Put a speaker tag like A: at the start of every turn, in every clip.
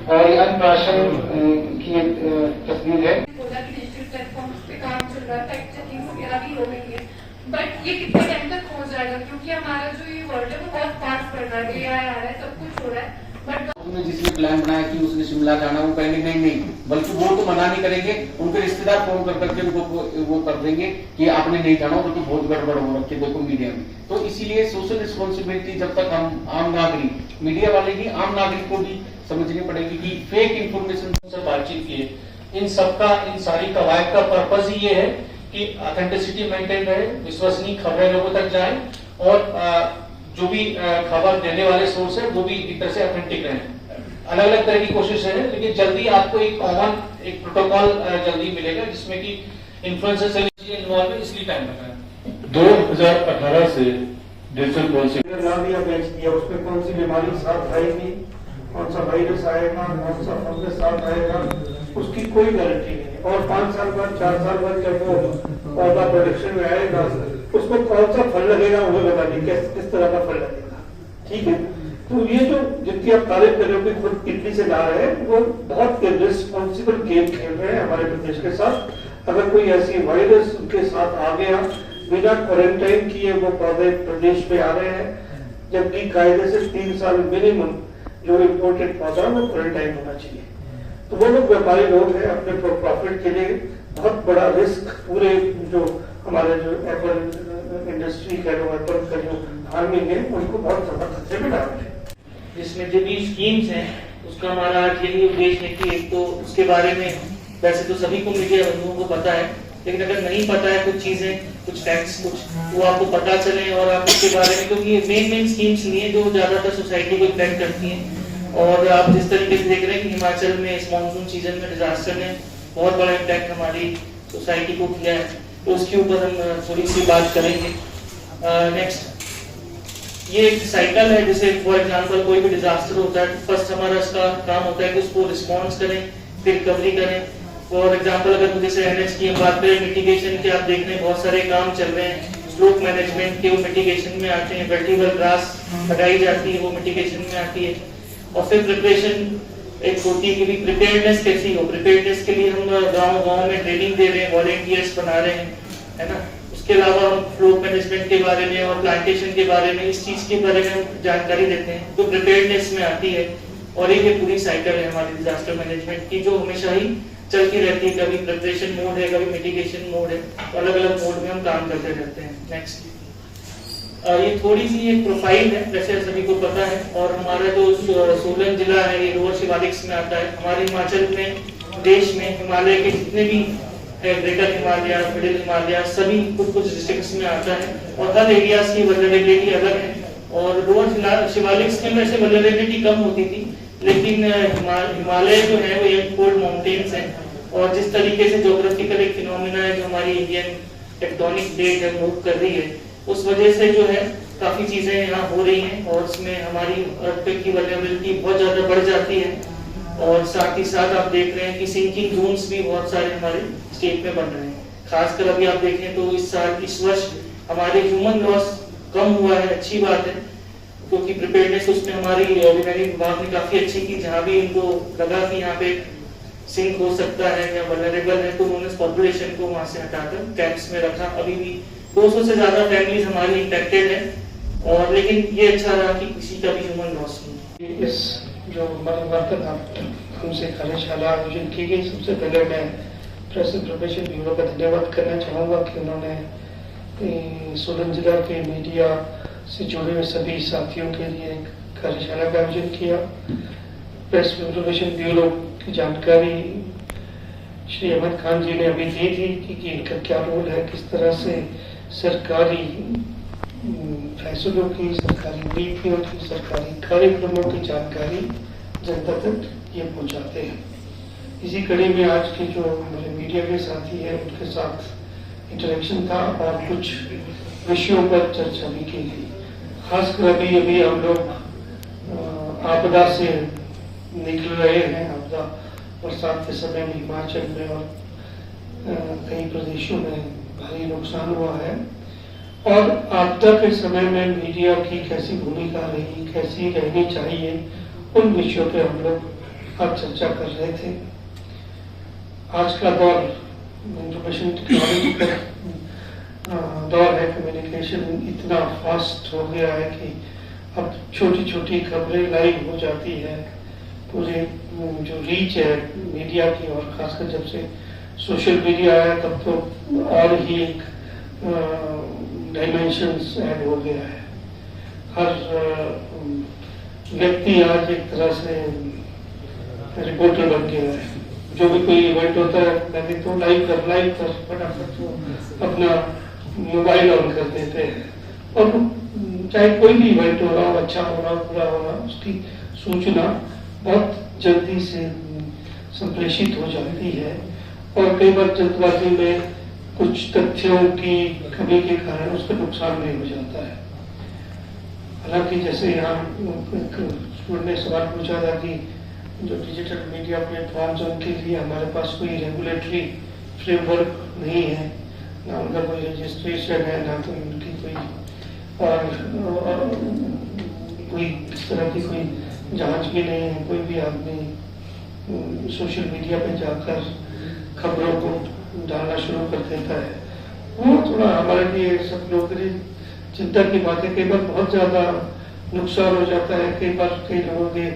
A: और ये अन्नप्राशन की तस्वीर है।
B: डिजिटल प्लेटफॉर्म पे काम चल रहा है, चेकिंग वगैरह भी हो गई है, बट ये कितने टाइम तक हो जाएगा? क्योंकि हमारा जो ये वर्ल्ड है वो बहुत फास्ट बढ़ रहा है, AI आ रहा है, सब कुछ हो रहा है, बट
A: उसने जिसने प्लान बनाया कि उसने शिमला जाना, वो कहेंगे नहीं नहीं, बल्कि वो तो मना नहीं करेंगे, उनके रिश्तेदार फोन कर करके उनको वो कर देंगे कि आपने नहीं जाना, बल्कि बहुत गड़बड़ हो रखी है देखो मीडिया में। तो इसीलिए सोशल रिस्पॉन्सिबिलिटी जब तक हम आम नागरिक, मीडिया वाले ही आम नागरिक को भी समझनी पड़ेगी कि फेक इंफॉर्मेशन
C: से बातचीत की है। इन सबका, इन सारी कवायद का पर्पज ही ये है कि ऑथेंटिसिटी मेंटेन रहे, विश्वसनीय खबरें लोगों तक जाए और जो भी खबर देने वाले सोर्स है वो भी एक तरह से ऑथेंटिक रहे। अलग अलग तरह की कोशिश है, लेकिन जल्दी आपको एक कॉमन एक प्रोटोकॉल जल्दी मिलेगा जिसमें कि इन्फ्लुएंसर से इन्वॉल्व है, इसलिए टाइम लगा है।
D: 2018 से डिजिटल पॉलिसी
E: बेच दिया, उसमें कौन सी बीमारी साथ आएगी, कौन सा वायरस आएगा, कौन सा फंगस साथ आएगा, उसकी कोई गारंटी नहीं। और 5 साल बाद 4 साल बाद जब वो पौधा प्रोडक्शन में आएगा, उसमें कौन सा फल लगेगा वो बता नहीं, किस तरह का फल लगेगा। ठीक है, तो ये जो जितनी आप तारीफ कर रहे हो कि खुद इटली से ला रहे हैं, वो बहुत रिस्पॉन्सिबल गेम खेल रहे हैं हमारे प्रदेश के साथ। अगर कोई ऐसी वायरस उनके साथ आ गया, बिना क्वारंटाइन किए वो पौधे प्रदेश में आ रहे हैं, जबकि कायदे से 3 साल मिनिमम जो इम्पोर्टेड पौधा वो क्वारंटाइन होना चाहिए। तो वो लोग व्यापारी लोग हैं, अपने प्रॉफिट के लिए बहुत बड़ा रिस्क पूरे जो हमारे जो एप्पल इंडस्ट्री का जो एप्पल का जो फार्मिंग है उनको बहुत ज्यादा खतरे में डाल रहे हैं।
C: जिसमें जो भी स्कीम्स हैं उसका हमारा आज यही उद्देश्य है कि एक तो उसके बारे में वैसे तो सभी को मीडिया बंधुओं को पता है, लेकिन अगर नहीं पता है कुछ चीजें, कुछ टैक्स, कुछ वो आपको पता चले और आप उसके बारे में, क्योंकि ये मेन स्कीम्स नहीं है जो ज्यादातर सोसाइटी को इम्पैक्ट करती हैं। और आप जिस तरीके से देख रहे हैं कि हिमाचल में इस मानसून सीजन में डिजास्टर ने बहुत बड़ा इम्पैक्ट हमारी सोसाइटी को किया है, तो उसके ऊपर हम थोड़ी सी बात करेंगे। नेक्स्ट, ये एक साइकिल है, जैसे फॉर एग्जांपल कोई भी डिजास्टर होता है, फर्स्ट हमारा इसका काम होता है कि उसको रिस्पॉन्स करें, फिर रिकवरी करें। फॉर एग्जांपल अगर जैसे NH की हम बात करें, मिटिगेशन के आप देख रहे हैं बहुत सारे काम चल रहे हैं, स्लोप मैनेजमेंट के वो मिटिगेशन में आते हैं, वर्टिकल ग्रास लगाई जाती है वो मिटिगेशन में आती है। और फिर प्रिपरेशन एक होती है कि भी प्रिपेयर्डनेस कैसी हो, प्रिपेयर्डनेस के लिए हम गाँव में ट्रेनिंग दे रहे हैं, वॉलेंटियर्स बना रहे हैं, है ना। उसके अलावा हम फ्लोट मैनेजमेंट के बारे में और प्लांटेशन के बारे में, इस चीज के बारे में हम जानकारी देते हैं, तो प्रिपेयर्डनेस में आती है। और ये पूरी साइकिल है हमारी डिजास्टर मैनेजमेंट की जो हमेशा ही चलती रहती है, कभी प्रिपरेशन मोड है, कभी मिटिगेशन मोड है, तो अलग अलग मोड में हम काम करते रहते हैं। नेक्स्ट, ये थोड़ी सी एक प्रोफाइल है, वैसे सभी को पता है, और हमारा जो सोलन जिला है ये लोअर शिवालिक्स में आता है। हमारे हिमाचल में, देश में हिमालय के जितने भी ग्रेटर हिमालय, मिडिल हिमालय, सभी कुछ कुछ डिस्ट्रिक्ट्स में आता है और हर एरियाज की वल्नरेबिलिटी अलग है। और लोअर शिवालिक्स में वैसे वल्नरेबिलिटी कम होती थी, लेकिन हिमालय जो है वो एक कोल्ड माउंटेन्स है, और जिस तरीके से ज्योग्राफिकल एक फिनोमिना है जो हमारी इंडियन टेक्टोनिक प्लेट है मूव कर रही है, उस वजह से जो है काफी चीजें यहाँ हो रही हैं और उसमें हमारी अर्थक्वेक की वल्नरेबिलिटी बहुत ज्यादा बढ़ जाती है। और साथ ही साथ आप देख रहे हैं कि सिंकिंग जोन्स भी बहुत सारे हमारे स्टेट में बन रहे हैं। खासकर अभी आप देखें तो इस वर्ष हमारे ह्यूमन लॉस कम हुआ है, अच्छी बात है, क्योंकि प्रिपेयर्डनेस उसमें हमारी वैज्ञानिक विभाग ने काफी अच्छी की। जहाँ भी इनको लगा कि यहाँ पे सिंक हो सकता है या वल्नरेबल है, तो उन्होंने पॉपुलेशन को वहां से हटाकर कैंप्स में रखा। अभी भी 200 से ज्यादा फैमिलीज हमारी इंफेक्टेड है, और लेकिन ये अच्छा रहा कि किसी का भी ह्यूमन लॉस नहीं।
E: इस जो मनोवर्तन हमसे कार्यशाला आयोजन की गई, सबसे पहले मैं प्रेस इंफॉर्मेशन ब्यूरो का धन्यवाद करना चाहूँगा कि उन्होंने सोलन जिला के मीडिया से जुड़े हुए सभी साथियों के लिए एक कार्यशाला का आयोजन किया। प्रेस इंफॉर्मेशन ब्यूरो की जानकारी श्री अहमद खान जी ने अभी दी थी कि इनका क्या रोल है, किस तरह से सरकारी फैसलों की, सरकारी नीतियों की, सरकारी कार्यक्रमों की जानकारी जनता तक ये पहुंचाते हैं। इसी कड़ी में आज के जो हमारे मीडिया के साथी हैं उनके साथ इंटरेक्शन था और कुछ विषयों पर चर्चा भी की गई। खासकर अभी हम लोग आपदा से निकल रहे हैं। आपदा बरसात के समय में हिमाचल में और कई प्रदेशों में भारी नुकसान हुआ है, और आपदा के समय में मीडिया की कैसी भूमिका रही, कैसी रहनी चाहिए, उन विषयों पे हम लोग आप चर्चा कर रहे थे। आज का दौर इंफॉर्मेशन टेक्नोलॉजी का दौर है। कम्युनिकेशन इतना फास्ट हो गया है कि अब छोटी छोटी खबरें लाइव हो जाती है। पूरे जो रीच है मीडिया की, और खासकर जब से सोशल मीडिया आया तब तो और ही एक डायमेंशंस ऐड हो गया है। हर व्यक्ति आज एक तरह से रिपोर्टर बन गया है। जो भी कोई इवेंट होता है मैंने तो लाइव कर फटाफट वो अपना मोबाइल ऑन कर देते हैं। और चाहे कोई भी इवेंट हो रहा हो, अच्छा हो रहा हो, बुरा हो रहा हो, उसकी सूचना बहुत जल्दी से संप्रेषित हो जाती है। और कई बार जल्दबाजी में कुछ तथ्यों की कमी के कारण उसका नुकसान भी हो जाता है। हालांकि जैसे यहाँ स्टूडेंट ने सवाल पूछा था कि जो डिजिटल मीडिया प्लेटफॉर्म्स उनके लिए हमारे पास कोई रेगुलेटरी फ्रेमवर्क नहीं है, ना उनका कोई रजिस्ट्रेशन है, ना तो उनकी कोई और कोई इस तरह की कोई जांच भी नहीं है। कोई भी आदमी सोशल मीडिया पे जाकर खबरों को डालना शुरू कर देता है। वो थोड़ा हमारे लिए सब लोगों के लिए चिंता की बात है। कई बार बहुत ज्यादा नुकसान हो जाता है। कई बार कई लोगों के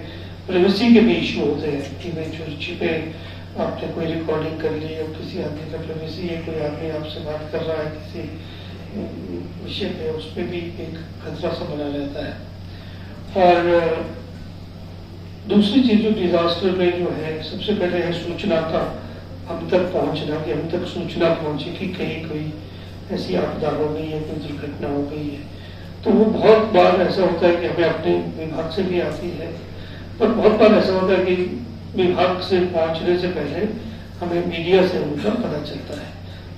E: प्राइवेसी के भी इशू होते हैं कि भाई जो छिपे आपने कोई रिकॉर्डिंग कर ली और किसी आदमी का प्राइवेसी है, कोई आदमी आपसे बात कर रहा है किसी विषय पे, उस पर भी एक खतरा सा बना रहता है। और दूसरी चीज जो डिजास्टर में जो है, सबसे पहले है सूचना का हम तक पहुंचना, कि हम तक सूचना पहुंचे कि कहीं कोई ऐसी आपदा हो गई है, कोई दुर्घटना हो गई है। तो वो बहुत बार ऐसा होता है कि हमें अपने विभाग से भी आती है, पर बहुत बार ऐसा होता है कि विभाग से पहुंचने से पहले हमें मीडिया से उनका पता चलता है।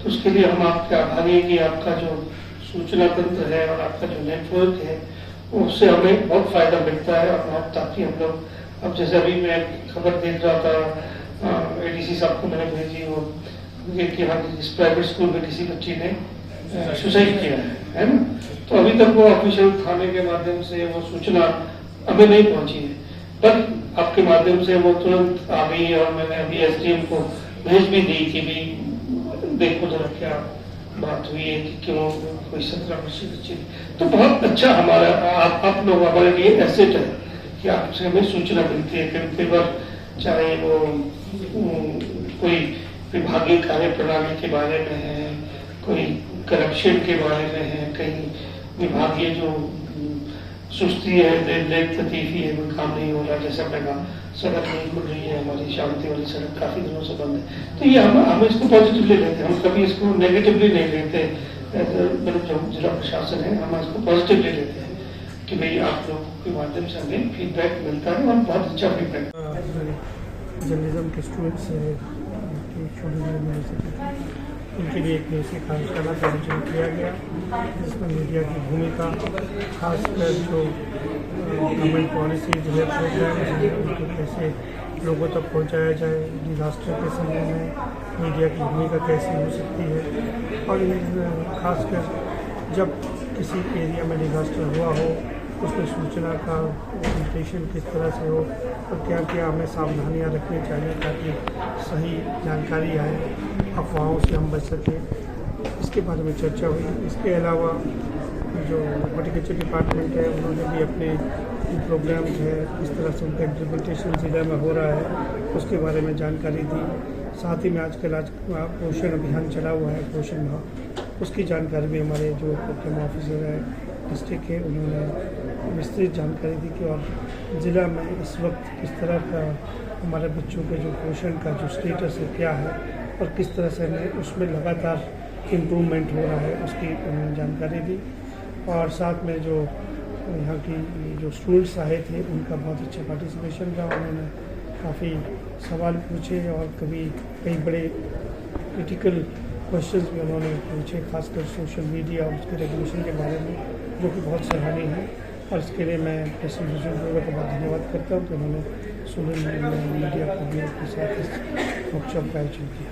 E: तो उसके लिए हम आपके आभारी हैं कि आपका जो सूचना तंत्र है और आपका जो नेटवर्क है उससे हमें बहुत फायदा मिलता है। और ताकि हम लोग, अब जैसे अभी मैं खबर देख रहा था, एडीसी साहब को मैंने भेजी, वो कि हाँ इस प्राइवेट स्कूल में किसी बच्ची ने सुसाइड किया है ना। तो अभी तक वो ऑफिशियल थाने के माध्यम से वो सूचना हमें नहीं पहुंची है, पर आपके माध्यम से वो तुरंत आ गई है। और मैंने अभी एसडीएम को भेज भी दी कि भी देखो जरा क्या बात हुई है कि क्यों कोई 17 वर्षीय बच्ची। तो बहुत अच्छा हमारा आप लोग हमारे लिए एसेट है कि आपसे हमें सूचना मिलती है। कई बार चाहे वो कोई विभागीय कार्य प्रणाली के बारे में है, कोई करप्शन के बारे में है, कहीं विभागीय जो सुस्ती है, देख लतीफी है, कोई काम नहीं हो रहा, जैसे अपने कहा सड़क नहीं खुल रही है, हमारी शांति वाली सड़क काफी दिनों से बंद है। तो ये हम इसको पॉजिटिवली लेते हैं, हम कभी इसको नेगेटिवली नहीं लेते। मतलब जो जिला प्रशासन है हम इसको पॉजिटिवली लेते हैं कि भाई आप लोगों के माध्यम से हमें फीडबैक मिलता है और बहुत अच्छा फीडबैक।
F: जर्नलिज्म के स्टूडेंट्स उनके लिए एक बेसिक कार्यशाला का आयोजन किया गया, जिसमें मीडिया की भूमिका, खासकर जो गवर्नमेंट पॉलिसीज है, प्रोग्राम हैं, उनको कैसे लोगों तक पहुंचाया जाए, डिजास्टर के समय में मीडिया की भूमिका कैसी हो सकती है, और खासकर जब किसी एरिया में डिजास्टर हुआ हो उसमें सूचना का प्रेजेंटेशन किस तरह से हो और क्या क्या हमें सावधानियां रखनी चाहिए ताकि सही जानकारी आए, अफवाहों से हम बच सकें, इसके बारे में चर्चा हुई। इसके अलावा जो हॉर्टिकल्चर डिपार्टमेंट है उन्होंने भी अपने प्रोग्राम्स है, किस तरह से उनका इम्प्लीमेंटेशन जिले में हो रहा है उसके बारे में जानकारी दी। साथ ही में आजकल पोषण अभियान चला हुआ है, पोषण माह, उसकी जानकारी भी हमारे जो प्रोग्राम ऑफिसर है डिस्ट्रिक्ट के उन्होंने विस्तृत जानकारी दी कि और ज़िला में इस वक्त किस तरह का हमारे बच्चों के जो पोषण का जो स्टेटस है क्या है और किस तरह से हमें उसमें लगातार इम्प्रूवमेंट हो रहा है उसकी उन्होंने जानकारी दी। और साथ में जो यहाँ की जो स्टूडेंट्स आए थे उनका बहुत अच्छा पार्टिसिपेशन रहा, उन्होंने काफ़ी सवाल पूछे और कई बड़े क्रिटिकल क्वेश्चंस भी उन्होंने पूछे, खासकर सोशल मीडिया और उसके रेगुलेशन के बारे में, जो कि बहुत सराहनीय है। और इसके लिए मैं प्रेसिडेंट विजय का बहुत धन्यवाद करता हूँ कि उन्होंने सोशल मीडिया को के साथ इस वर्कशॉप का आयोजन किया।